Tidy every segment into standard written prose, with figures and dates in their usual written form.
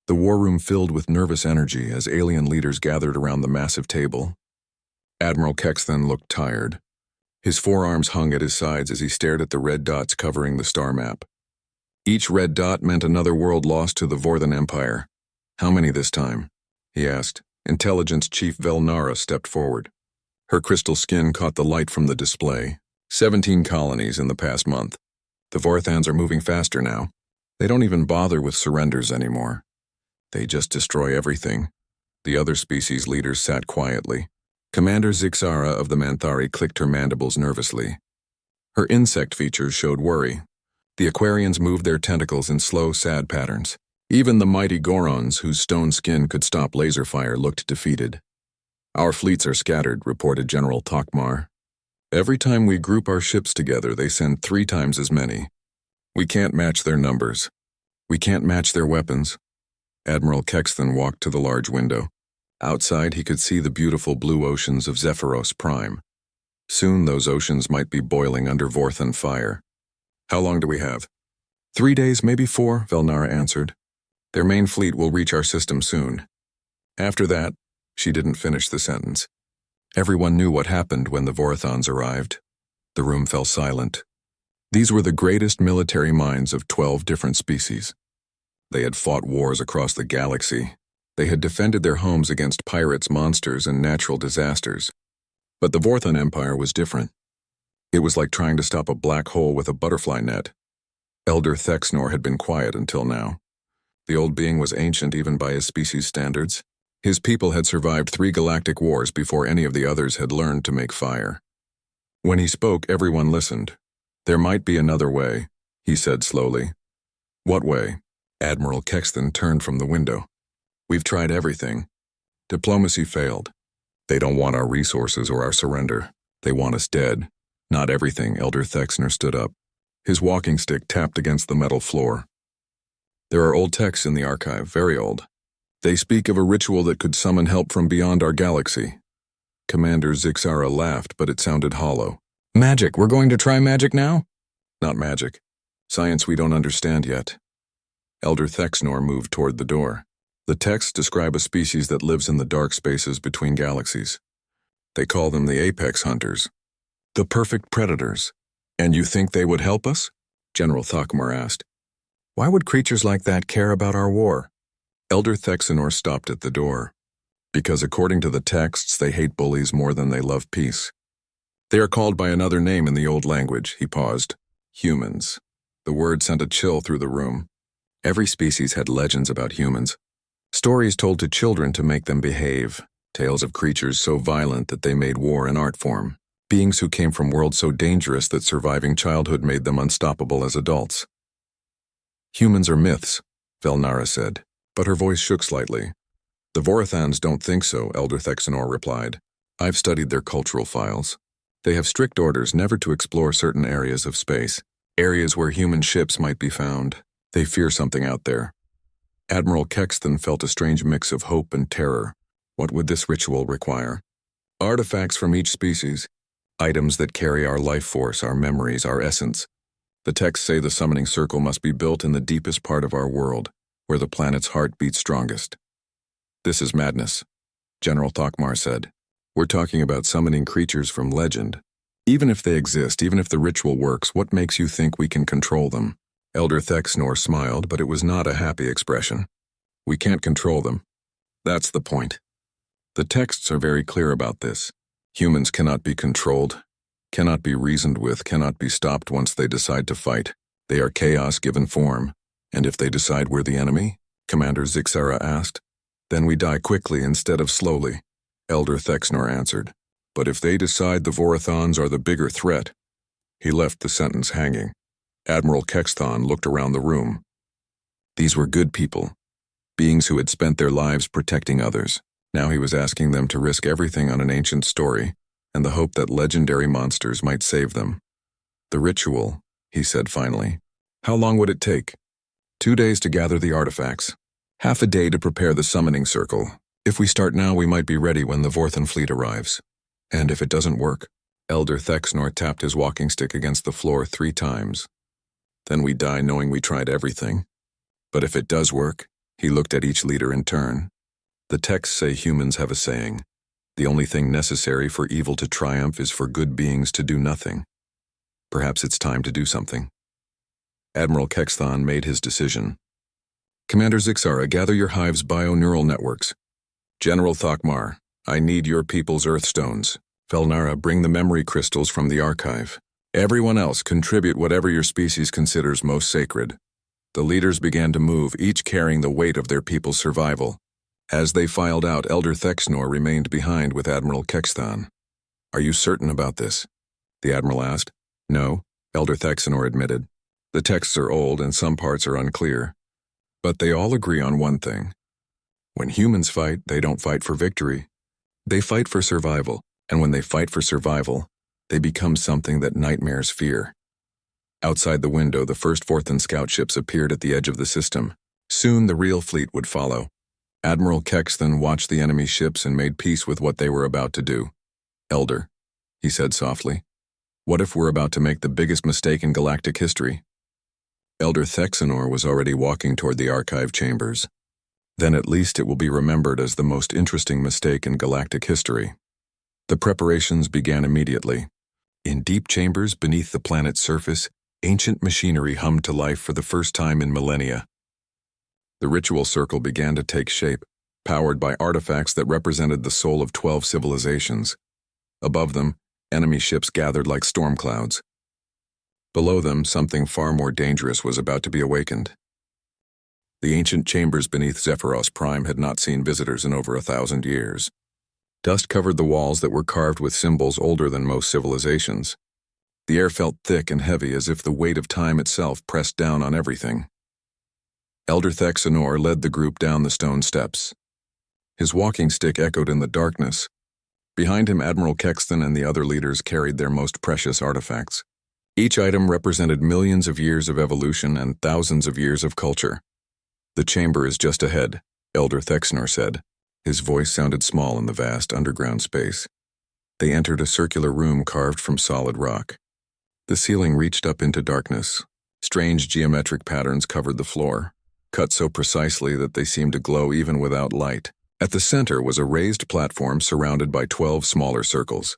The war room filled with nervous energy as alien leaders gathered around the massive table. Admiral Kexthan looked tired. His forearms hung at his sides as he stared at the red dots covering the star map. Each red dot meant another world lost to the Vorthan Empire. How many this time? He asked. Intelligence Chief Velnara stepped forward. Her crystal skin caught the light from the display. 17 colonies in the past month. The Vorthans are moving faster now. They don't even bother with surrenders anymore. They just destroy everything. The other species leaders sat quietly. Commander Zixara of the Manthari clicked her mandibles nervously. Her insect features showed worry. The Aquarians moved their tentacles in slow, sad patterns. Even the mighty Gorons, whose stone skin could stop laser fire, looked defeated. Our fleets are scattered, reported General Tokmar. Every time we group our ships together, they send 3 times as many. We can't match their numbers. We can't match their weapons. Admiral Kexthan walked to the large window. Outside, he could see the beautiful blue oceans of Zephyros Prime. Soon those oceans might be boiling under Vorthan fire. How long do we have? 3 days, maybe 4, Velnara answered. Their main fleet will reach our system soon. After that, she didn't finish the sentence. Everyone knew what happened when the Vorthans arrived. The room fell silent. These were the greatest military minds of 12 different species. They had fought wars across the galaxy. They had defended their homes against pirates, monsters, and natural disasters. But the Vorthan Empire was different. It was like trying to stop a black hole with a butterfly net. Elder Thexnor had been quiet until now. The old being was ancient even by his species' standards. His people had survived 3 galactic wars before any of the others had learned to make fire. When he spoke, everyone listened. There might be another way, he said slowly. What way? Admiral Kexthan turned from the window. We've tried everything. Diplomacy failed. They don't want our resources or our surrender. They want us dead. Not everything, Elder Thexner stood up. His walking stick tapped against the metal floor. There are old texts in the archive, very old. They speak of a ritual that could summon help from beyond our galaxy. Commander Zixara laughed, but it sounded hollow. Magic, we're going to try magic now? Not magic. Science we don't understand yet. Elder Thexnor moved toward the door. The texts describe a species that lives in the dark spaces between galaxies. They call them the apex hunters. The perfect predators. And you think they would help us? General Thokmar asked. Why would creatures like that care about our war? Elder Thexnor stopped at the door. Because according to the texts, they hate bullies more than they love peace. They are called by another name in the old language, he paused. Humans. The word sent a chill through the room. Every species had legends about humans. Stories told to children to make them behave. Tales of creatures so violent that they made war an art form. Beings who came from worlds so dangerous that surviving childhood made them unstoppable as adults. Humans are myths, Velnara said, but her voice shook slightly. The Vorthans don't think so, Elder Thexnor replied. I've studied their cultural files. They have strict orders never to explore certain areas of space, areas where human ships might be found. They fear something out there. Admiral Kexthan felt a strange mix of hope and terror. What would this ritual require? Artifacts from each species. Items that carry our life force, our memories, our essence. The texts say the summoning circle must be built in the deepest part of our world, where the planet's heart beats strongest. This is madness, General Thokmar said. We're talking about summoning creatures from legend. Even if they exist, even if the ritual works, what makes you think we can control them? Elder Thexnor smiled, but it was not a happy expression. We can't control them. That's the point. The texts are very clear about this. Humans cannot be controlled, cannot be reasoned with, cannot be stopped once they decide to fight. They are chaos given form. And if they decide we're the enemy? Commander Zixara asked. Then we die quickly instead of slowly, Elder Thexnor answered. But if they decide the Vorthans are the bigger threat. He left the sentence hanging. Admiral Kexthan looked around the room. These were good people, beings who had spent their lives protecting others. Now he was asking them to risk everything on an ancient story, and the hope that legendary monsters might save them. The ritual, he said finally. How long would it take? 2 days to gather the artifacts. Half a day to prepare the summoning circle. If we start now, we might be ready when the Vorthan fleet arrives. And if it doesn't work, Elder Thexnor tapped his walking stick against the floor 3 times. Then we die knowing we tried everything. But if it does work, He looked at each leader in turn. The texts say humans have a saying. The only thing necessary for evil to triumph is for good beings to do nothing. Perhaps it's time to do something. Admiral Kexthon made his decision. Commander Zixara, gather your hive's bio-neural networks. General Thokmar, I need your people's Earthstones. Felnara, bring the memory crystals from the archive. Everyone else, contribute whatever your species considers most sacred. The leaders began to move, each carrying the weight of their people's survival. As they filed out, Elder Thexnor remained behind with Admiral Kexthon. Are you certain about this? The Admiral asked. No, Elder Thexnor admitted. The texts are old and some parts are unclear. But they all agree on one thing. When humans fight, they don't fight for victory. They fight for survival, and when they fight for survival, they become something that nightmares fear. Outside the window, the first Forthan scout ships appeared at the edge of the system. Soon the real fleet would follow. Admiral Kexthon watched the enemy ships and made peace with what they were about to do. Elder, he said softly, what if we're about to make the biggest mistake in galactic history? Elder Thexnor was already walking toward the archive chambers. Then at least it will be remembered as the most interesting mistake in galactic history. The preparations began immediately. In deep chambers beneath the planet's surface, ancient machinery hummed to life for the first time in millennia. The ritual circle began to take shape, powered by artifacts that represented the soul of 12 civilizations. Above them, enemy ships gathered like storm clouds. Below them, something far more dangerous was about to be awakened. The ancient chambers beneath Zephyros Prime had not seen visitors in over 1,000 years. Dust covered the walls that were carved with symbols older than most civilizations. The air felt thick and heavy as if the weight of time itself pressed down on everything. Elder Thexnor led the group down the stone steps. His walking stick echoed in the darkness. Behind him, Admiral Kexthon and the other leaders carried their most precious artifacts. Each item represented millions of years of evolution and thousands of years of culture. The chamber is just ahead, Elder Thexnor said. His voice sounded small in the vast underground space. They entered a circular room carved from solid rock. The ceiling reached up into darkness. Strange geometric patterns covered the floor, cut so precisely that they seemed to glow even without light. At the center was a raised platform surrounded by 12 smaller circles.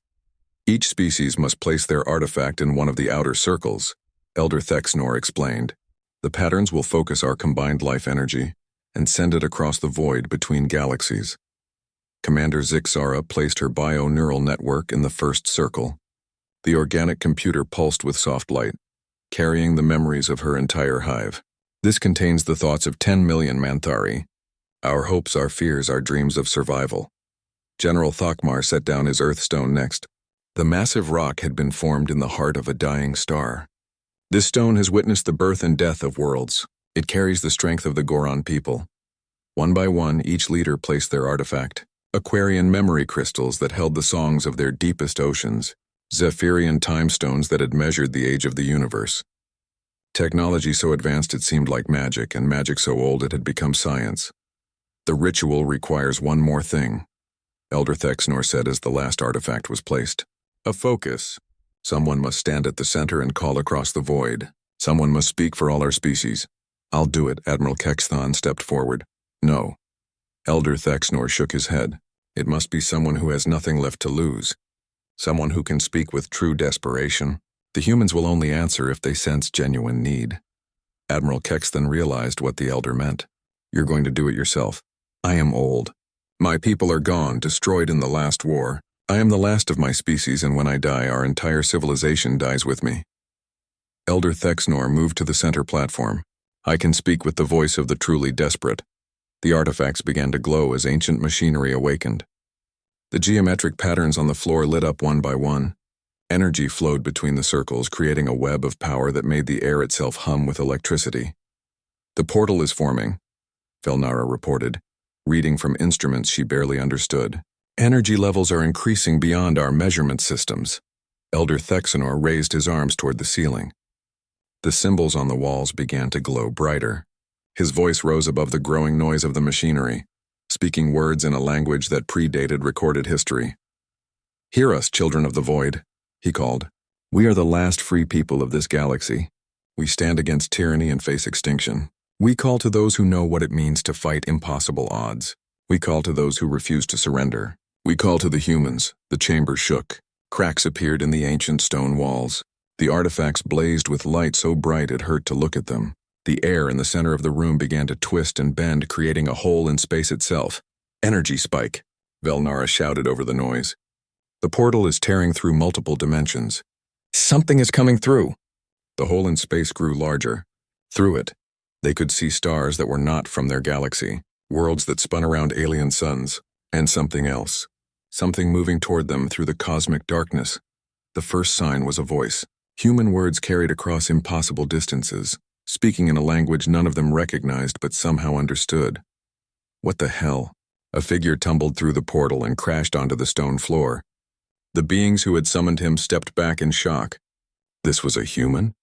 Each species must place their artifact in one of the outer circles, Elder Thexnor explained. The patterns will focus our combined life energy and send it across the void between galaxies. Commander Zixara placed her bio-neural network in the first circle. The organic computer pulsed with soft light, carrying the memories of her entire hive. This contains the thoughts of 10 million Manthari. Our hopes, our fears, our dreams of survival. General Thokmar set down his Earthstone next. The massive rock had been formed in the heart of a dying star. This stone has witnessed the birth and death of worlds. It carries the strength of the Goron people. One by one, each leader placed their artifact. Aquarian memory crystals that held the songs of their deepest oceans. Zephyrian time stones that had measured the age of the universe. Technology so advanced it seemed like magic, and magic so old it had become science. The ritual requires one more thing, Elder Thexnor said as the last artifact was placed. A focus. Someone must stand at the center and call across the void. Someone must speak for all our species. I'll do it, Admiral Kexthon stepped forward. No. Elder Thexnor shook his head. It must be someone who has nothing left to lose. Someone who can speak with true desperation. The humans will only answer if they sense genuine need. Admiral Kexthon realized what the elder meant. You're going to do it yourself. I am old. My people are gone, destroyed in the last war. I am the last of my species, and when I die, our entire civilization dies with me. Elder Thexnor moved to the center platform. I can speak with the voice of the truly desperate. The artifacts began to glow as ancient machinery awakened. The geometric patterns on the floor lit up one by one. Energy flowed between the circles, creating a web of power that made the air itself hum with electricity. The portal is forming, Felnara reported, reading from instruments she barely understood. Energy levels are increasing beyond our measurement systems. Elder Thexnor raised his arms toward the ceiling. The symbols on the walls began to glow brighter. His voice rose above the growing noise of the machinery, speaking words in a language that predated recorded history. Hear us, children of the void, he called. We are the last free people of this galaxy. We stand against tyranny and face extinction. We call to those who know what it means to fight impossible odds. We call to those who refuse to surrender. We call to the humans. The chamber shook. Cracks appeared in the ancient stone walls. The artifacts blazed with light so bright it hurt to look at them. The air in the center of the room began to twist and bend, creating a hole in space itself. Energy spike, Velnara shouted over the noise. The portal is tearing through multiple dimensions. Something is coming through. The hole in space grew larger. Through it, they could see stars that were not from their galaxy, worlds that spun around alien suns, and something else. Something moving toward them through the cosmic darkness. The first sign was a voice. Human words carried across impossible distances, speaking in a language none of them recognized but somehow understood. What the hell? A figure tumbled through the portal and crashed onto the stone floor. The beings who had summoned him stepped back in shock. This was a human?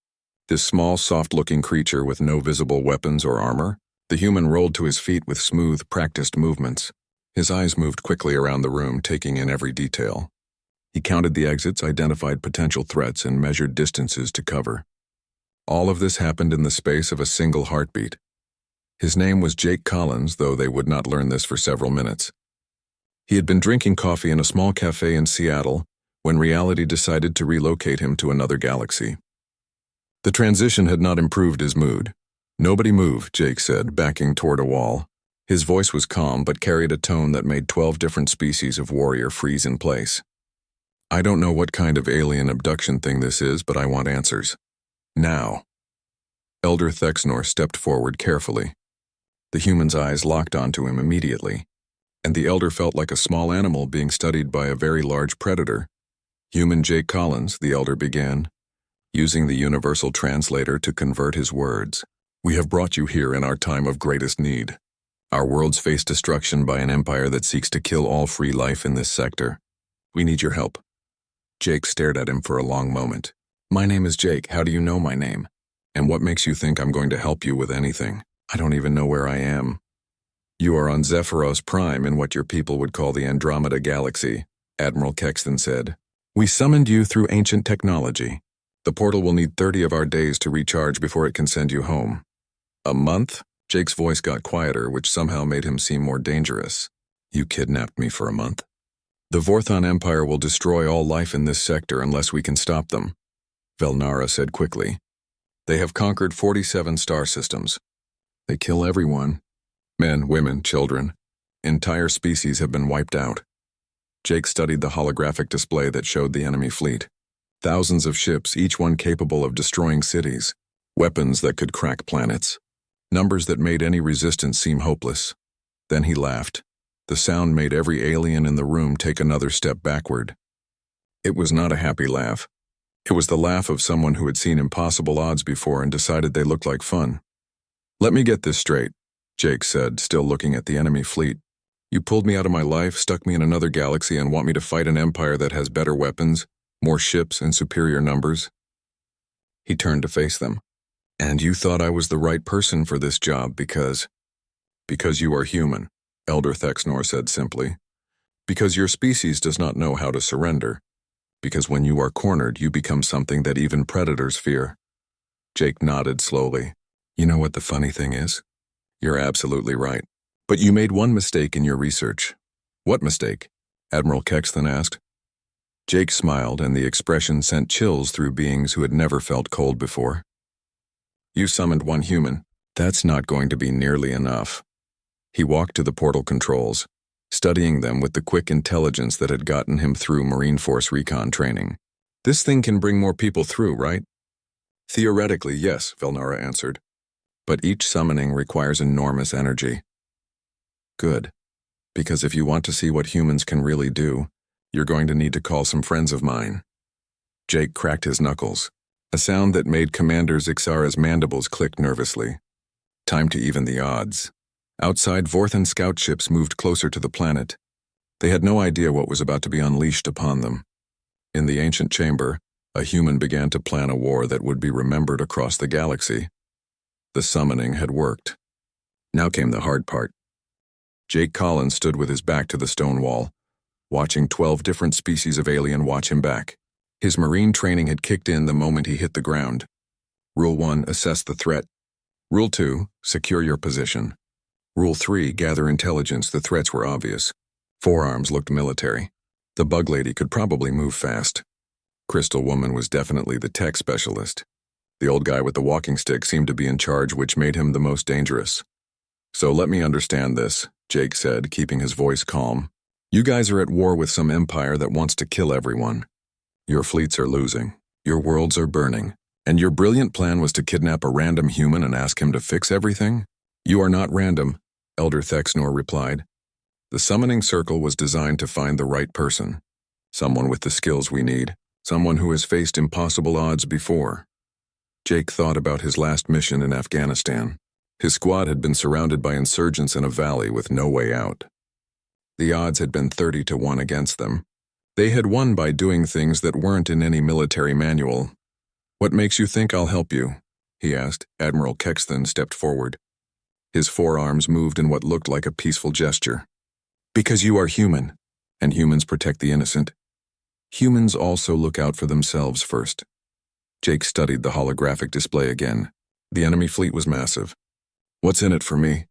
This small, soft-looking creature with no visible weapons or armor? The human rolled to his feet with smooth, practiced movements. His eyes moved quickly around the room, taking in every detail. He counted the exits, identified potential threats, and measured distances to cover. All of this happened in the space of a single heartbeat. His name was Jake Collins, though they would not learn this for several minutes. He had been drinking coffee in a small cafe in Seattle when reality decided to relocate him to another galaxy. The transition had not improved his mood. "Nobody move," Jake said, backing toward a wall. His voice was calm but carried a tone that made 12 different species of warrior freeze in place. "I don't know what kind of alien abduction thing this is, but I want answers. Now." Elder Thexnor stepped forward carefully. The human's eyes locked onto him immediately, and the elder felt like a small animal being studied by a very large predator. "Human Jake Collins," the elder began, using the universal translator to convert his words. "We have brought you here in our time of greatest need. Our worlds face destruction by an empire that seeks to kill all free life in this sector. We need your help." Jake stared at him for a long moment. "My name is Jake. How do you know my name? And what makes you think I'm going to help you with anything? I don't even know where I am." "You are on Zephyros Prime in what your people would call the Andromeda Galaxy," Admiral Kexton said. "We summoned you through ancient technology. The portal will need 30 of our days to recharge before it can send you home." "A month?" Jake's voice got quieter, which somehow made him seem more dangerous. "You kidnapped me for a month?" "The Vorthon Empire will destroy all life in this sector unless we can stop them," Velnara said quickly. "They have conquered 47 star systems. They kill everyone. Men, women, children. Entire species have been wiped out." Jake studied the holographic display that showed the enemy fleet. Thousands of ships, each one capable of destroying cities. Weapons that could crack planets. Numbers that made any resistance seem hopeless. Then he laughed. The sound made every alien in the room take another step backward. It was not a happy laugh. It was the laugh of someone who had seen impossible odds before and decided they looked like fun. "Let me get this straight," Jake said, still looking at the enemy fleet. "You pulled me out of my life, stuck me in another galaxy, and want me to fight an empire that has better weapons, more ships, and superior numbers?" He turned to face them. "And you thought I was the right person for this job because you are human," Elder Thexnor said simply. "Because your species does not know how to surrender. Because when you are cornered, you become something that even predators fear." Jake nodded slowly. "You know what the funny thing is? You're absolutely right. But you made one mistake in your research." "What mistake?" Admiral Kexton asked. Jake smiled, and the expression sent chills through beings who had never felt cold before. "You summoned one human. That's not going to be nearly enough." He walked to the portal controls, studying them with the quick intelligence that had gotten him through Marine Force recon training. "This thing can bring more people through, right?" "Theoretically, yes," Velnara answered. "But each summoning requires enormous energy." "Good. Because if you want to see what humans can really do, you're going to need to call some friends of mine." Jake cracked his knuckles, a sound that made Commander Zixara's mandibles click nervously. Time to even the odds. Outside, Vorthon scout ships moved closer to the planet. They had no idea what was about to be unleashed upon them. In the ancient chamber, a human began to plan a war that would be remembered across the galaxy. The summoning had worked. Now came the hard part. Jake Collins stood with his back to the stone wall, watching 12 different species of alien watch him back. His marine training had kicked in the moment he hit the ground. Rule 1, assess the threat. Rule 2, secure your position. Rule 3, gather intelligence. The threats were obvious. Forearms looked military. The bug lady could probably move fast. Crystal Woman was definitely the tech specialist. The old guy with the walking stick seemed to be in charge, which made him the most dangerous. So let me understand this, Jake said, keeping his voice calm. You guys are at war with some empire that wants to kill everyone. Your fleets are losing. Your worlds are burning. And your brilliant plan was to kidnap a random human and ask him to fix everything? You are not random, Elder Thexnor replied. The summoning circle was designed to find the right person. Someone with the skills we need. Someone who has faced impossible odds before. Jake thought about his last mission in Afghanistan. His squad had been surrounded by insurgents in a valley with no way out. The odds had been 30-1 against them. They had won by doing things that weren't in any military manual. What makes you think I'll help you? He asked. Admiral Kexthan stepped forward. His forearms moved in what looked like a peaceful gesture. Because you are human, and humans protect the innocent. Humans also look out for themselves first. Jake studied the holographic display again. The enemy fleet was massive. What's in it for me?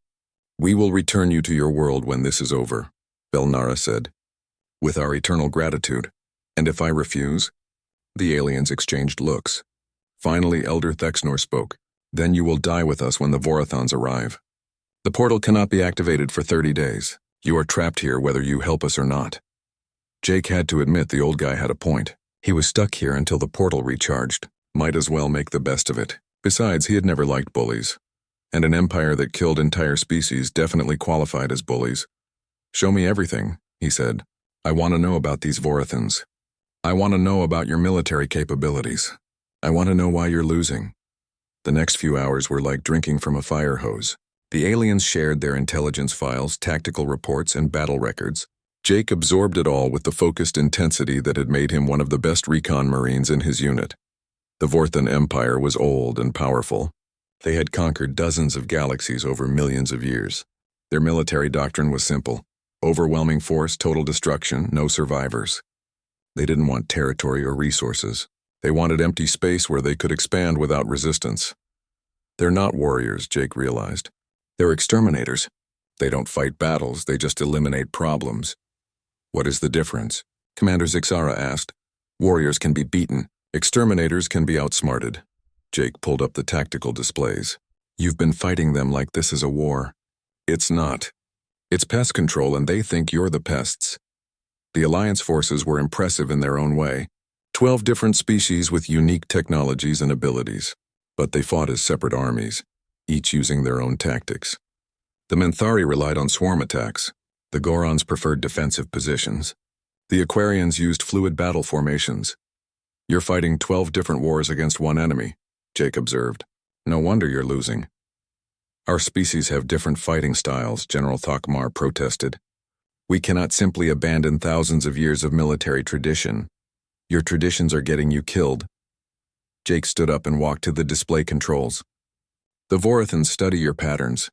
We will return you to your world when this is over, Belnara said. With our eternal gratitude. And if I refuse? The aliens exchanged looks. Finally, Elder Thexnor spoke. Then you will die with us when the Vorathons arrive. The portal cannot be activated for 30 days. You are trapped here whether you help us or not. Jake had to admit the old guy had a point. He was stuck here until the portal recharged. Might as well make the best of it. Besides, he had never liked bullies. And an empire that killed entire species definitely qualified as bullies. Show me everything, he said. I want to know about these Vorathons. I want to know about your military capabilities. I want to know why you're losing. The next few hours were like drinking from a fire hose. The aliens shared their intelligence files, tactical reports, and battle records. Jake absorbed it all with the focused intensity that had made him one of the best recon marines in his unit. The Vorthan Empire was old and powerful. They had conquered dozens of galaxies over millions of years. Their military doctrine was simple. Overwhelming force, total destruction, no survivors. They didn't want territory or resources. They wanted empty space where they could expand without resistance. They're not warriors, Jake realized. They're exterminators. They don't fight battles, they just eliminate problems. What is the difference? Commander Zixara asked. Warriors can be beaten. Exterminators can be outsmarted. Jake pulled up the tactical displays. You've been fighting them like this is a war. It's not. It's pest control and they think you're the pests. The Alliance forces were impressive in their own way. 12 different species with unique technologies and abilities. But they fought as separate armies, each using their own tactics. The Menthari relied on swarm attacks. The Gorons preferred defensive positions. The Aquarians used fluid battle formations. You're fighting 12 different wars against one enemy, Jake observed. No wonder you're losing. Our species have different fighting styles, General Thokmar protested. We cannot simply abandon thousands of years of military tradition. Your traditions are getting you killed. Jake stood up and walked to the display controls. The Vorathans study your patterns.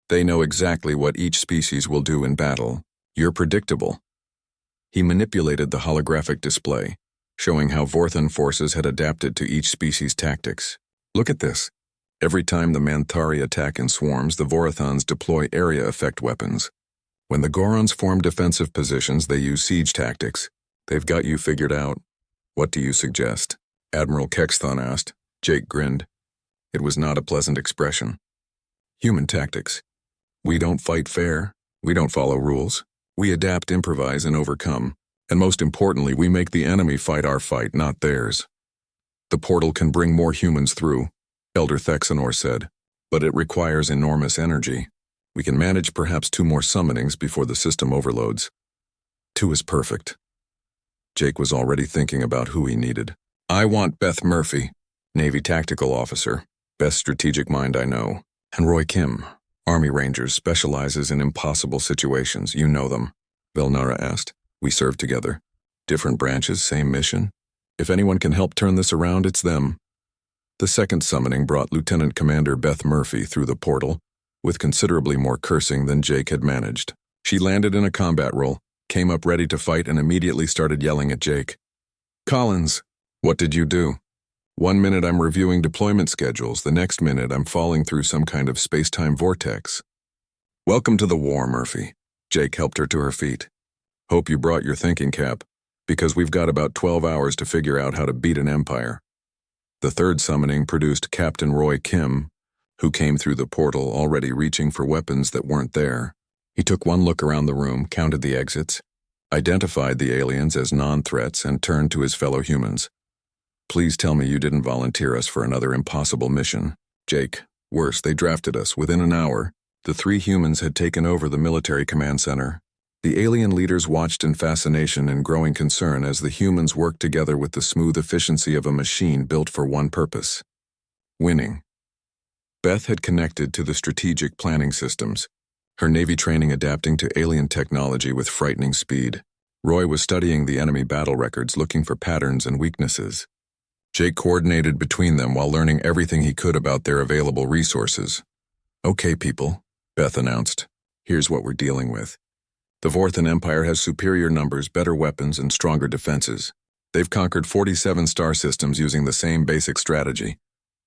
They know exactly what each species will do in battle. You're predictable. He manipulated the holographic display, showing how Vorthan forces had adapted to each species' tactics. Look at this. Every time the Manthari attack in swarms, the Vorathons deploy area effect weapons. When the Gorons form defensive positions, they use siege tactics. They've got you figured out. What do you suggest? Admiral Kexthon asked. Jake grinned. It was not a pleasant expression. Human tactics. We don't fight fair. We don't follow rules. We adapt, improvise, and overcome. And most importantly, we make the enemy fight our fight, not theirs. The portal can bring more humans through, Elder Thexanor said, but it requires enormous energy. We can manage perhaps 2 more summonings before the system overloads. 2 is perfect. Jake was already thinking about who he needed. I want Beth Murphy, Navy Tactical Officer, best strategic mind I know, and Roy Kim, Army Rangers, specializes in impossible situations. You know them, Belnara asked. We serve together. Different branches, same mission. If anyone can help turn this around, it's them. The second summoning brought Lieutenant Commander Beth Murphy through the portal, with considerably more cursing than Jake had managed. She landed in a combat role, came up ready to fight, and immediately started yelling at Jake. Collins, what did you do? One minute I'm reviewing deployment schedules, the next minute I'm falling through some kind of space-time vortex. Welcome to the war, Murphy. Jake helped her to her feet. Hope you brought your thinking cap, because we've got about 12 hours to figure out how to beat an empire. The third summoning produced Captain Roy Kim, who came through the portal already reaching for weapons that weren't there. He took one look around the room, counted the exits, identified the aliens as non-threats, and turned to his fellow humans. Please tell me you didn't volunteer us for another impossible mission. Jake, worse, they drafted us. Within an hour, the 3 humans had taken over the military command center. The alien leaders watched in fascination and growing concern as the humans worked together with the smooth efficiency of a machine built for one purpose: winning. Beth had connected to the strategic planning systems, her Navy training adapting to alien technology with frightening speed. Roy was studying the enemy battle records, looking for patterns and weaknesses. Jake coordinated between them while learning everything he could about their available resources. Okay, people, Beth announced. Here's what we're dealing with. The Vorthan Empire has superior numbers, better weapons, and stronger defenses. They've conquered 47 star systems using the same basic strategy.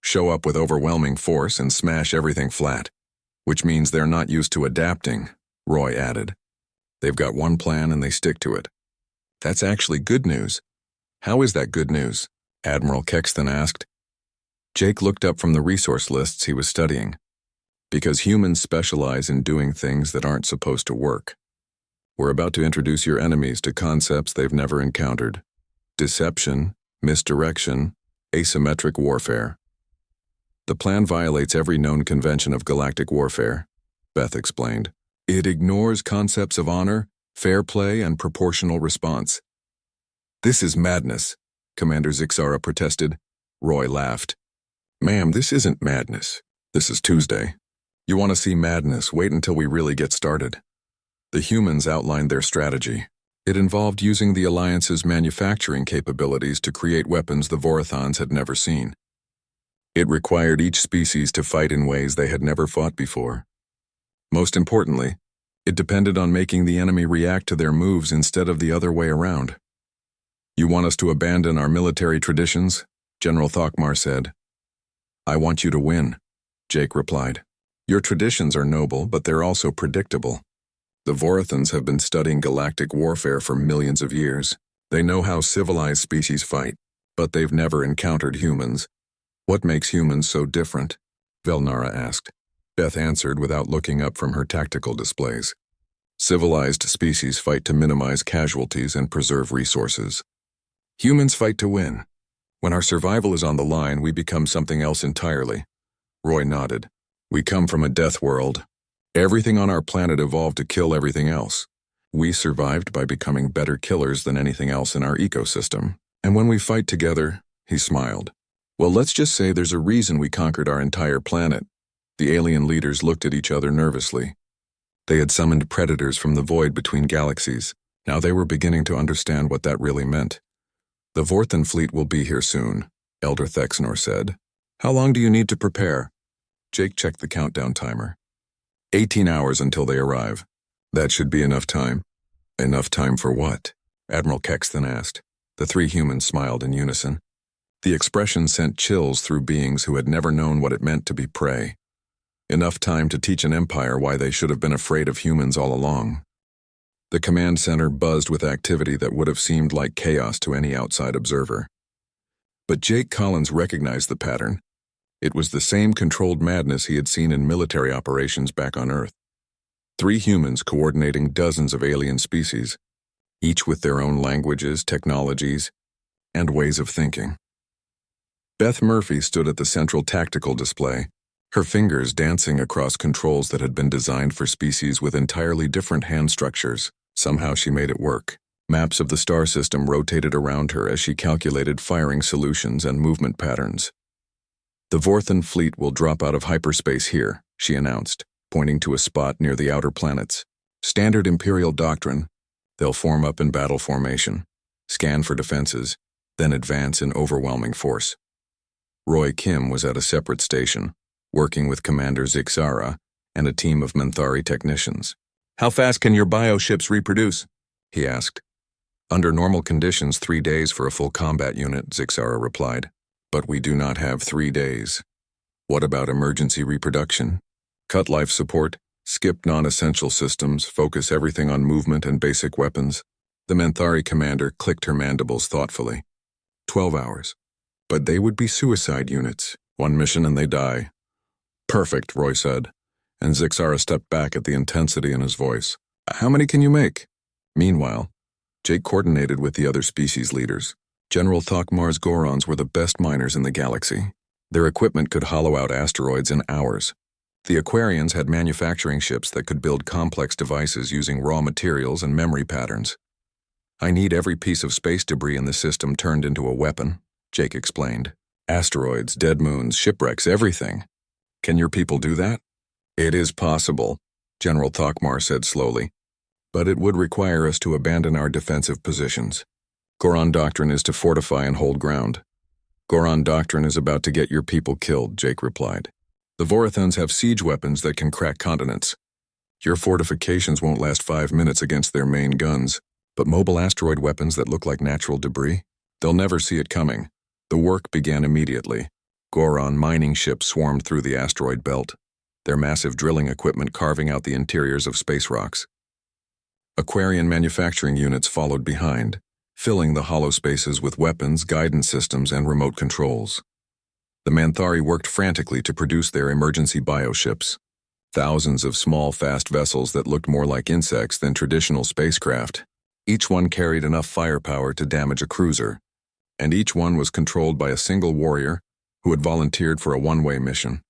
Show up with overwhelming force and smash everything flat. Which means they're not used to adapting, Roy added. They've got one plan and they stick to it. That's actually good news. How is that good news? Admiral Kexton asked. Jake looked up from the resource lists he was studying. Because humans specialize in doing things that aren't supposed to work. We're about to introduce your enemies to concepts they've never encountered. Deception, misdirection, asymmetric warfare. The plan violates every known convention of galactic warfare, Beth explained. It ignores concepts of honor, fair play, and proportional response. This is madness, Commander Zixara protested. Roy laughed. Ma'am, this isn't madness. This is Tuesday. You want to see madness? Wait until we really get started. The humans outlined their strategy. It involved using the Alliance's manufacturing capabilities to create weapons the Vorathons had never seen. It required each species to fight in ways they had never fought before. Most importantly, it depended on making the enemy react to their moves instead of the other way around. You want us to abandon our military traditions? General Thokmar said. I want you to win, Jake replied. Your traditions are noble, but they're also predictable. The Vorathons have been studying galactic warfare for millions of years. They know how civilized species fight, but they've never encountered humans. What makes humans so different? Velnara asked. Beth answered without looking up from her tactical displays. Civilized species fight to minimize casualties and preserve resources. Humans fight to win. When our survival is on the line, we become something else entirely. Roy nodded. We come from a death world. Everything on our planet evolved to kill everything else. We survived by becoming better killers than anything else in our ecosystem. And when we fight together, he smiled. Well, let's just say there's a reason we conquered our entire planet. The alien leaders looked at each other nervously. They had summoned predators from the void between galaxies. Now they were beginning to understand what that really meant. The Vorthan fleet will be here soon, Elder Thexnor said. How long do you need to prepare? Jake checked the countdown timer. 18 hours until they arrive. That should be enough time. Enough time for what? Admiral Kexton asked. The 3 humans smiled in unison. The expression sent chills through beings who had never known what it meant to be prey. Enough time to teach an empire why they should have been afraid of humans all along. The command center buzzed with activity that would have seemed like chaos to any outside observer. But Jake Collins recognized the pattern. It was the same controlled madness he had seen in military operations back on Earth. 3 humans coordinating dozens of alien species, each with their own languages, technologies, and ways of thinking. Beth Murphy stood at the central tactical display, her fingers dancing across controls that had been designed for species with entirely different hand structures. Somehow she made it work. Maps of the star system rotated around her as she calculated firing solutions and movement patterns. The Vorthan fleet will drop out of hyperspace here, she announced, pointing to a spot near the outer planets. Standard Imperial doctrine. They'll form up in battle formation, scan for defenses, then advance in overwhelming force. Roy Kim was at a separate station, working with Commander Zixara and a team of Menthari technicians. How fast can your bioships reproduce? He asked. Under normal conditions, 3 days for a full combat unit, Zixara replied. But we do not have 3 days. What about emergency reproduction? Cut life support, skip non-essential systems, focus everything on movement and basic weapons. The Manthari commander clicked her mandibles thoughtfully. 12 hours. But they would be suicide units. 1 mission and they die. Perfect, Roy said, and Zixara stepped back at the intensity in his voice. How many can you make? Meanwhile, Jake coordinated with the other species leaders. General Thokmar's Gorons were the best miners in the galaxy. Their equipment could hollow out asteroids in hours. The Aquarians had manufacturing ships that could build complex devices using raw materials and memory patterns. I need every piece of space debris in the system turned into a weapon, Jake explained. Asteroids, dead moons, shipwrecks, everything. Can your people do that? It is possible, General Thokmar said slowly. But it would require us to abandon our defensive positions. Goron doctrine is to fortify and hold ground. Goron doctrine is about to get your people killed, Jake replied. The Vorathans have siege weapons that can crack continents. Your fortifications won't last 5 minutes against their main guns, but mobile asteroid weapons that look like natural debris? They'll never see it coming. The work began immediately. Goron mining ships swarmed through the asteroid belt, their massive drilling equipment carving out the interiors of space rocks. Aquarian manufacturing units followed behind, filling the hollow spaces with weapons, guidance systems, and remote controls. The Manthari worked frantically to produce their emergency bioships. Thousands of small, fast vessels that looked more like insects than traditional spacecraft. Each one carried enough firepower to damage a cruiser, and each one was controlled by a single warrior who had volunteered for a one-way mission.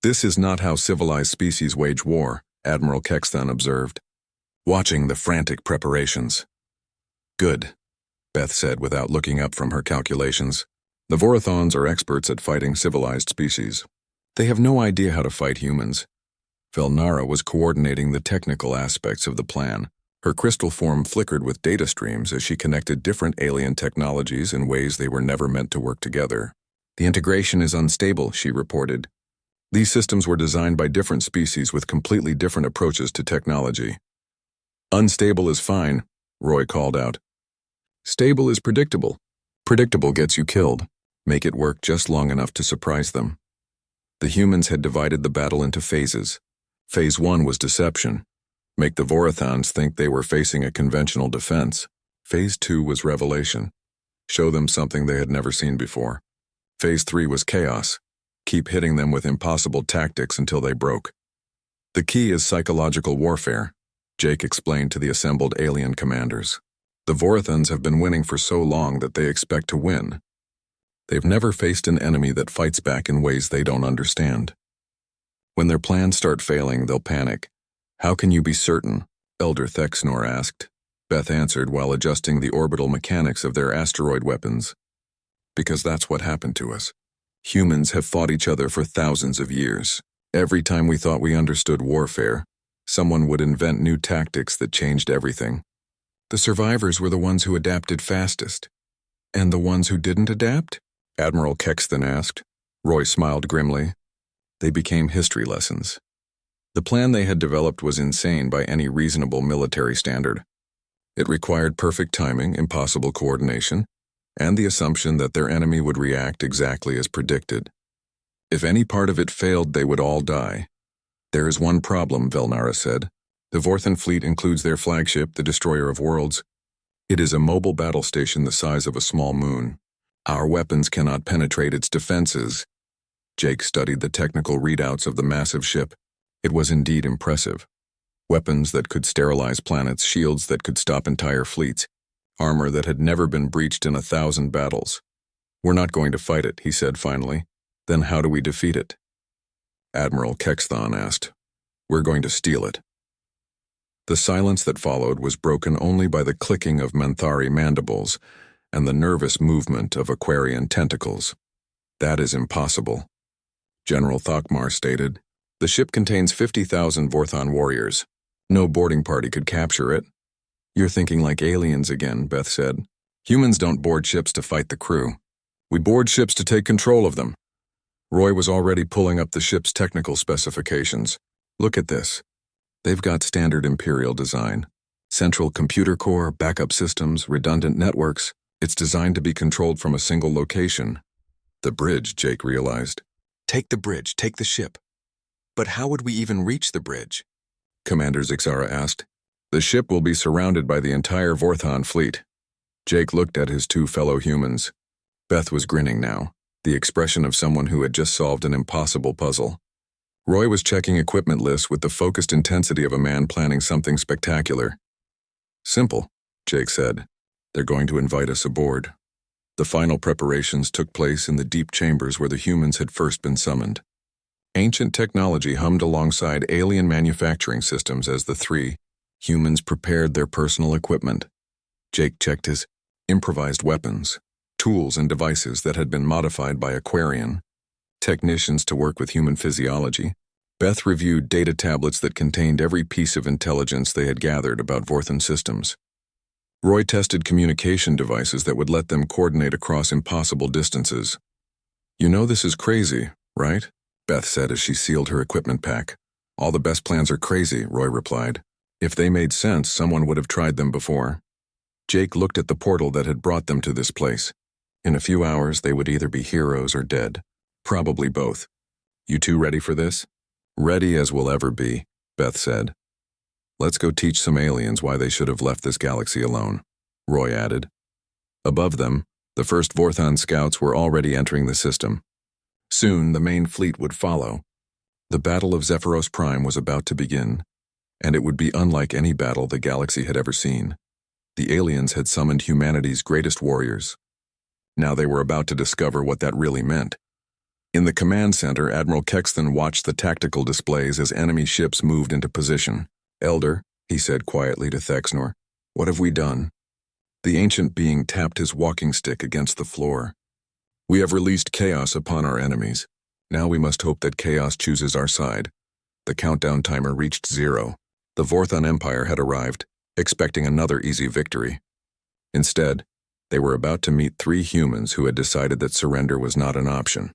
This is not how civilized species wage war, Admiral Kexthan observed, watching the frantic preparations. Good, Beth said without looking up from her calculations. The Vorathons are experts at fighting civilized species. They have no idea how to fight humans. Velnara was coordinating the technical aspects of the plan. Her crystal form flickered with data streams as she connected different alien technologies in ways they were never meant to work together. The integration is unstable, she reported. These systems were designed by different species with completely different approaches to technology. Unstable is fine, Roy called out. Stable is predictable. Predictable gets you killed. Make it work just long enough to surprise them. The humans had divided the battle into phases. Phase 1 was deception. Make the Vorathans think they were facing a conventional defense. Phase 2 was revelation. Show them something they had never seen before. Phase 3 was chaos. Keep hitting them with impossible tactics until they broke. The key is psychological warfare, Jake explained to the assembled alien commanders. The Vorathans have been winning for so long that they expect to win. They've never faced an enemy that fights back in ways they don't understand. When their plans start failing, they'll panic. How can you be certain? Elder Thexnor asked. Beth answered while adjusting the orbital mechanics of their asteroid weapons. Because that's what happened to us. Humans have fought each other for thousands of years. Every time we thought we understood warfare, someone would invent new tactics that changed everything. The survivors were the ones who adapted fastest. And the ones who didn't adapt? Admiral Kexthan asked. Roy smiled grimly. They became history lessons. The plan they had developed was insane by any reasonable military standard. It required perfect timing, impossible coordination, and the assumption that their enemy would react exactly as predicted. If any part of it failed, they would all die. There is one problem, Velnara said. The Vorthan fleet includes their flagship, the Destroyer of Worlds. It is a mobile battle station the size of a small moon. Our weapons cannot penetrate its defenses. Jake studied the technical readouts of the massive ship. It was indeed impressive. Weapons that could sterilize planets, shields that could stop entire fleets, armor that had never been breached in 1,000 battles. We're not going to fight it, he said finally. Then how do we defeat it? Admiral Kexthan asked. We're going to steal it. The silence that followed was broken only by the clicking of Manthari mandibles and the nervous movement of Aquarian tentacles. That is impossible. General Thokmar stated, the ship contains 50,000 Vorthon warriors. No boarding party could capture it. You're thinking like aliens again, Beth said. Humans don't board ships to fight the crew. We board ships to take control of them. Roy was already pulling up the ship's technical specifications. Look at this. They've got standard Imperial design. Central computer core, backup systems, redundant networks. It's designed to be controlled from a single location. The bridge, Jake realized. Take the bridge, take the ship. But how would we even reach the bridge? Commander Zixara asked. The ship will be surrounded by the entire Vorthon fleet. Jake looked at his two fellow humans. Beth was grinning now, the expression of someone who had just solved an impossible puzzle. Roy was checking equipment lists with the focused intensity of a man planning something spectacular. Simple, Jake said. They're going to invite us aboard. The final preparations took place in the deep chambers where the humans had first been summoned. Ancient technology hummed alongside alien manufacturing systems as the three humans prepared their personal equipment. Jake checked his improvised weapons, tools and devices that had been modified by Aquarian technicians to work with human physiology. Beth reviewed data tablets that contained every piece of intelligence they had gathered about Vorthon systems. Roy tested communication devices that would let them coordinate across impossible distances. You know this is crazy, right? Beth said as she sealed her equipment pack. All the best plans are crazy, Roy replied. If they made sense, someone would have tried them before. Jake looked at the portal that had brought them to this place. In a few hours, they would either be heroes or dead. Probably both. You two ready for this? Ready as we'll ever be, Beth said. Let's go teach some aliens why they should have left this galaxy alone, Roy added. Above them, the first Vorthon scouts were already entering the system. Soon, the main fleet would follow. The Battle of Zephyros Prime was about to begin, and it would be unlike any battle the galaxy had ever seen. The aliens had summoned humanity's greatest warriors. Now they were about to discover what that really meant. In the command center, Admiral Kexton watched the tactical displays as enemy ships moved into position. Elder, he said quietly to Thexnor, what have we done? The ancient being tapped his walking stick against the floor. We have released chaos upon our enemies. Now we must hope that chaos chooses our side. The countdown timer reached 0. The Vorthon Empire had arrived, expecting another easy victory. Instead, they were about to meet 3 humans who had decided that surrender was not an option.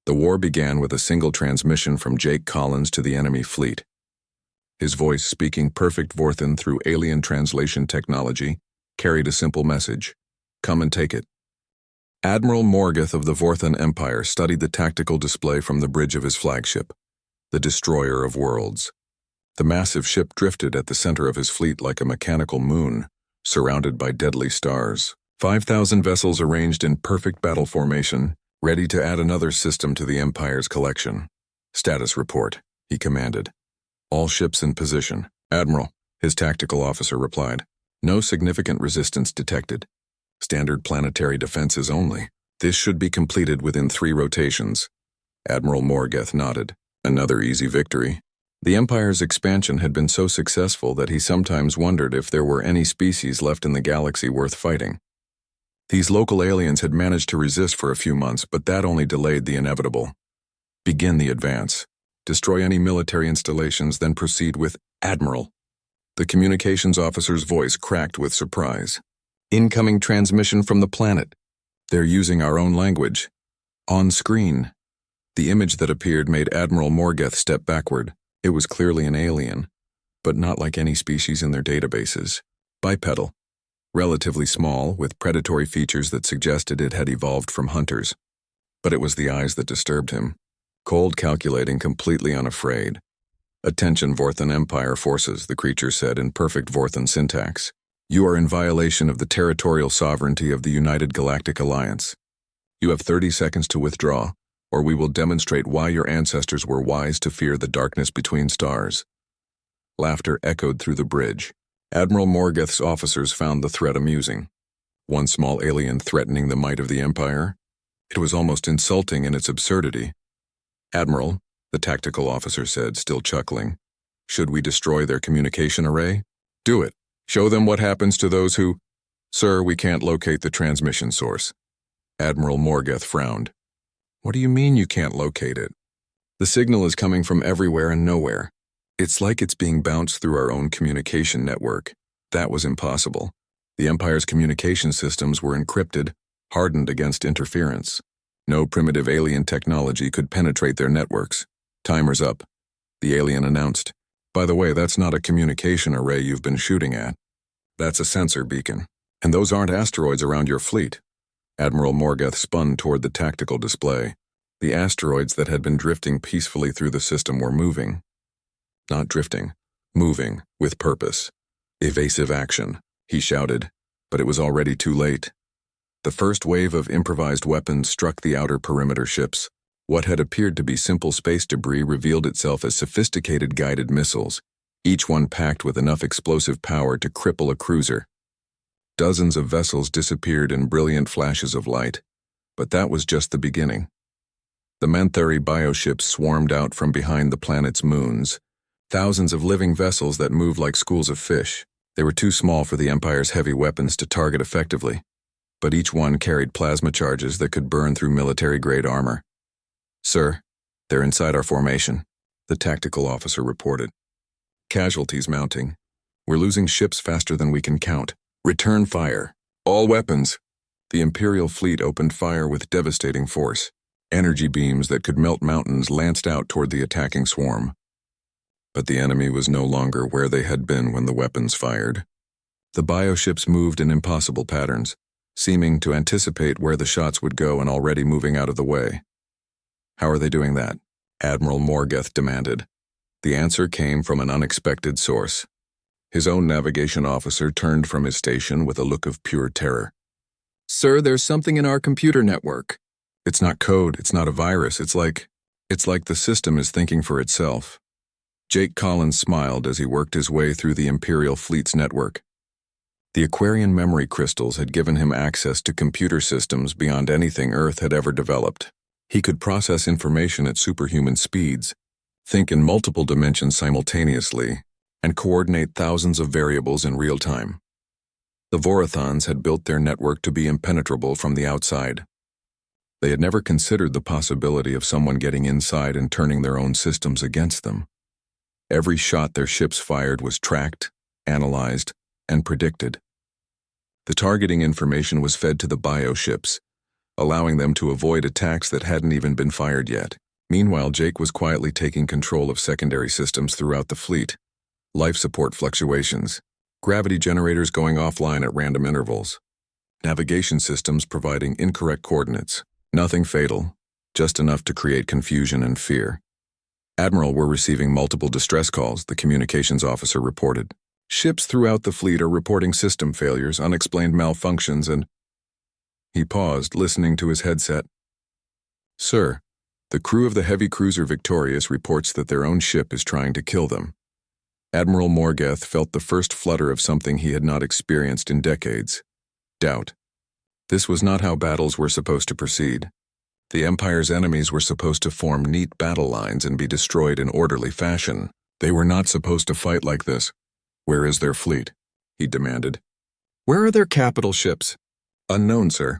The war began with a single transmission from Jake Collins to the enemy fleet. His voice, speaking perfect Vorthon through alien translation technology, carried a simple message. Come and take it. Admiral Morgoth of the Vorthon Empire studied the tactical display from the bridge of his flagship, the Destroyer of Worlds. The massive ship drifted at the center of his fleet like a mechanical moon, surrounded by deadly stars. 5,000 vessels arranged in perfect battle formation, ready to add another system to the Empire's collection. Status report, he commanded. All ships in position. Admiral, his tactical officer replied. No significant resistance detected. Standard planetary defenses only. This should be completed within 3 rotations. Admiral Morgoth nodded. Another easy victory. The Empire's expansion had been so successful that he sometimes wondered if there were any species left in the galaxy worth fighting. These local aliens had managed to resist for a few months, but that only delayed the inevitable. Begin the advance. Destroy any military installations, then proceed with Admiral. The communications officer's voice cracked with surprise. Incoming transmission from the planet. They're using our own language. On screen. The image that appeared made Admiral Morgoth step backward. It was clearly an alien, but not like any species in their databases. Bipedal. Relatively small, with predatory features that suggested it had evolved from hunters. But it was the eyes that disturbed him. Cold, calculating, completely unafraid. Attention, Vorthon Empire forces, the creature said in perfect Vorthon syntax. You are in violation of the territorial sovereignty of the United Galactic Alliance. You have 30 seconds to withdraw, or we will demonstrate why your ancestors were wise to fear the darkness between stars. Laughter echoed through the bridge. Admiral Morgoth's officers found the threat amusing. One small alien threatening the might of the Empire? It was almost insulting in its absurdity. Admiral, the tactical officer said, still chuckling. Should we destroy their communication array? Do it. Show them what happens to those who... Sir, we can't locate the transmission source. Admiral Morgoth frowned. What do you mean you can't locate it? The signal is coming from everywhere and nowhere. It's like it's being bounced through our own communication network. That was impossible. The Empire's communication systems were encrypted, hardened against interference. No primitive alien technology could penetrate their networks. Timer's up, the alien announced. By the way, that's not a communication array you've been shooting at. That's a sensor beacon. And those aren't asteroids around your fleet. Admiral Morgeth spun toward the tactical display. The asteroids that had been drifting peacefully through the system were moving. Not drifting, moving, with purpose. Evasive action, he shouted, but it was already too late. The first wave of improvised weapons struck the outer perimeter ships. What had appeared to be simple space debris revealed itself as sophisticated guided missiles, each one packed with enough explosive power to cripple a cruiser. Dozens of vessels disappeared in brilliant flashes of light, but that was just the beginning. The Manthari bioships swarmed out from behind the planet's moons, thousands of living vessels that moved like schools of fish. They were too small for the Empire's heavy weapons to target effectively, but each one carried plasma charges that could burn through military-grade armor. "Sir, they're inside our formation," the tactical officer reported. "Casualties mounting. We're losing ships faster than we can count. Return fire. All weapons." The Imperial fleet opened fire with devastating force. Energy beams that could melt mountains lanced out toward the attacking swarm. But the enemy was no longer where they had been when the weapons fired. The bioships moved in impossible patterns, seeming to anticipate where the shots would go and already moving out of the way. "How are they doing that?" Admiral Morgeth demanded. The answer came from an unexpected source. His own navigation officer turned from his station with a look of pure terror. "Sir, there's something in our computer network. It's not code, it's not a virus, it's like the system is thinking for itself." Jake Collins smiled as he worked his way through the Imperial fleet's network. The Aquarian memory crystals had given him access to computer systems beyond anything Earth had ever developed. He could process information at superhuman speeds, think in multiple dimensions simultaneously, and coordinate thousands of variables in real time. The Vorathons had built their network to be impenetrable from the outside. They had never considered the possibility of someone getting inside and turning their own systems against them. Every shot their ships fired was tracked, analyzed, and predicted. The targeting information was fed to the bioships, allowing them to avoid attacks that hadn't even been fired yet. Meanwhile, Jake was quietly taking control of secondary systems throughout the fleet. Life support fluctuations, gravity generators going offline at random intervals, navigation systems providing incorrect coordinates. Nothing fatal, just enough to create confusion and fear. "Admiral, we're receiving multiple distress calls," the communications officer reported. "Ships throughout the fleet are reporting system failures, unexplained malfunctions, and..." He paused, listening to his headset. "Sir, the crew of the heavy cruiser Victorious reports that their own ship is trying to kill them." Admiral Morgeth felt the first flutter of something he had not experienced in decades. Doubt. This was not how battles were supposed to proceed. The Empire's enemies were supposed to form neat battle lines and be destroyed in orderly fashion. They were not supposed to fight like this. "Where is their fleet?" he demanded. "Where are their capital ships?" "Unknown, sir.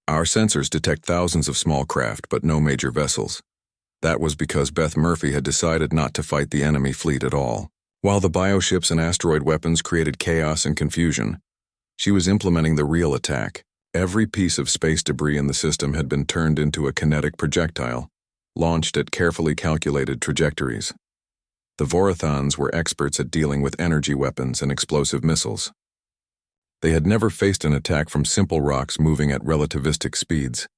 Our sensors detect thousands of small craft, but no major vessels. That was because Beth Murphy had decided not to fight the enemy fleet at all. While the bioships and asteroid weapons created chaos and confusion, she was implementing the real attack. Every piece of space debris in the system had been turned into a kinetic projectile, launched at carefully calculated trajectories. The Vorathons were experts at dealing with energy weapons and explosive missiles. They had never faced an attack from simple rocks moving at relativistic speeds.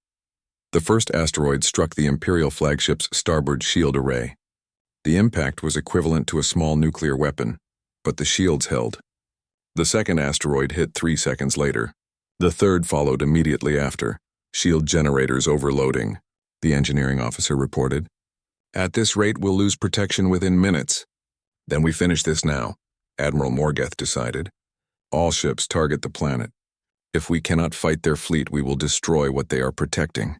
The first asteroid struck the Imperial flagship's starboard shield array. The impact was equivalent to a small nuclear weapon, but the shields held. The second asteroid hit 3 seconds later. The third followed immediately after, shield generators overloading, the engineering officer reported. "At this rate, we'll lose protection within minutes." "Then we finish this now," Admiral Morgeth decided. "All ships target the planet. If we cannot fight their fleet, we will destroy what they are protecting."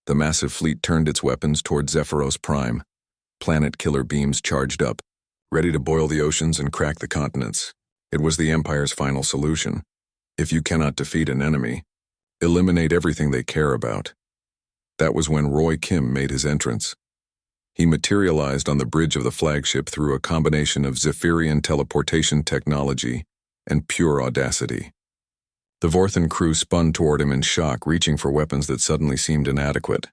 The massive fleet turned its weapons toward Zephyros Prime. Planet killer beams charged up, ready to boil the oceans and crack the continents. It was the Empire's final solution. If you cannot defeat an enemy, eliminate everything they care about. That was when Roy Kim made his entrance. He materialized on the bridge of the flagship through a combination of Zephyrian teleportation technology and pure audacity. The Vorthan crew spun toward him in shock, reaching for weapons that suddenly seemed inadequate.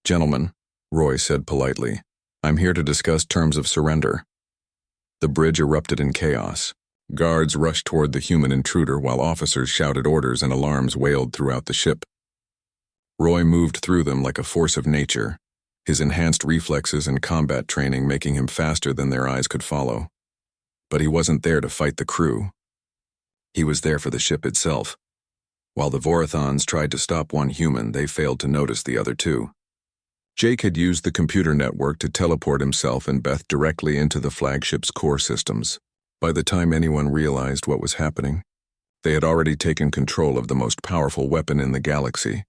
"Gentlemen," Roy said politely, "I'm here to discuss terms of surrender." The bridge erupted in chaos. Guards rushed toward the human intruder while officers shouted orders and alarms wailed throughout the ship. Roy moved through them like a force of nature, his enhanced reflexes and combat training making him faster than their eyes could follow. But he wasn't there to fight the crew. He was there for the ship itself. While the Vorathons tried to stop one human, they failed to notice the other two. Jake had used the computer network to teleport himself and Beth directly into the flagship's core systems. By the time anyone realized what was happening, they had already taken control of the most powerful weapon in the galaxy.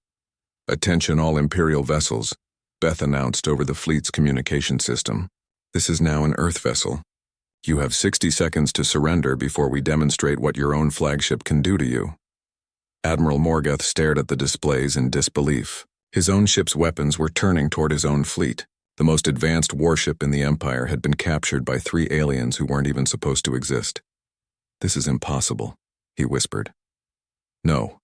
"Attention all Imperial vessels," Beth announced over the fleet's communication system. "This is now an Earth vessel. You have 60 seconds to surrender before we demonstrate what your own flagship can do to you." Admiral Morgoth stared at the displays in disbelief. His own ship's weapons were turning toward his own fleet. The most advanced warship in the Empire had been captured by 3 aliens who weren't even supposed to exist. "This is impossible," he whispered. "No."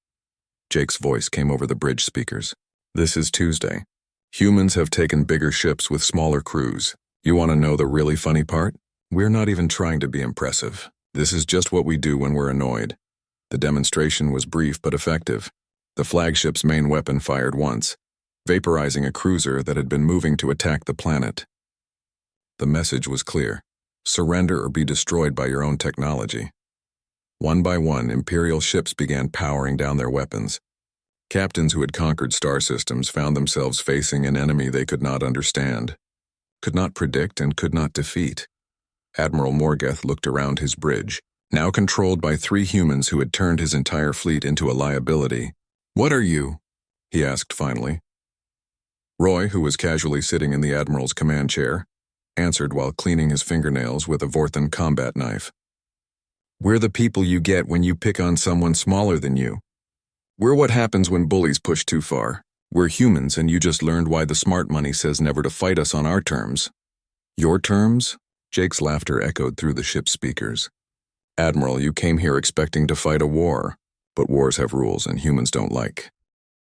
Jake's voice came over the bridge speakers. "This is Tuesday. Humans have taken bigger ships with smaller crews. You want to know the really funny part? We're not even trying to be impressive. This is just what we do when we're annoyed." The demonstration was brief but effective. The flagship's main weapon fired once, vaporizing a cruiser that had been moving to attack the planet. The message was clear: surrender or be destroyed by your own technology. One by one, Imperial ships began powering down their weapons. Captains who had conquered star systems found themselves facing an enemy they could not understand, could not predict, and could not defeat. Admiral Morgoth looked around his bridge, now controlled by 3 humans who had turned his entire fleet into a liability. "What are you?" he asked finally. Roy, who was casually sitting in the Admiral's command chair, answered while cleaning his fingernails with a Vorthan combat knife. "We're the people you get when you pick on someone smaller than you. We're what happens when bullies push too far. We're humans, and you just learned why the smart money says never to fight us on our terms." "Your terms?" Jake's laughter echoed through the ship's speakers. "Admiral, you came here expecting to fight a war, but wars have rules and humans don't like."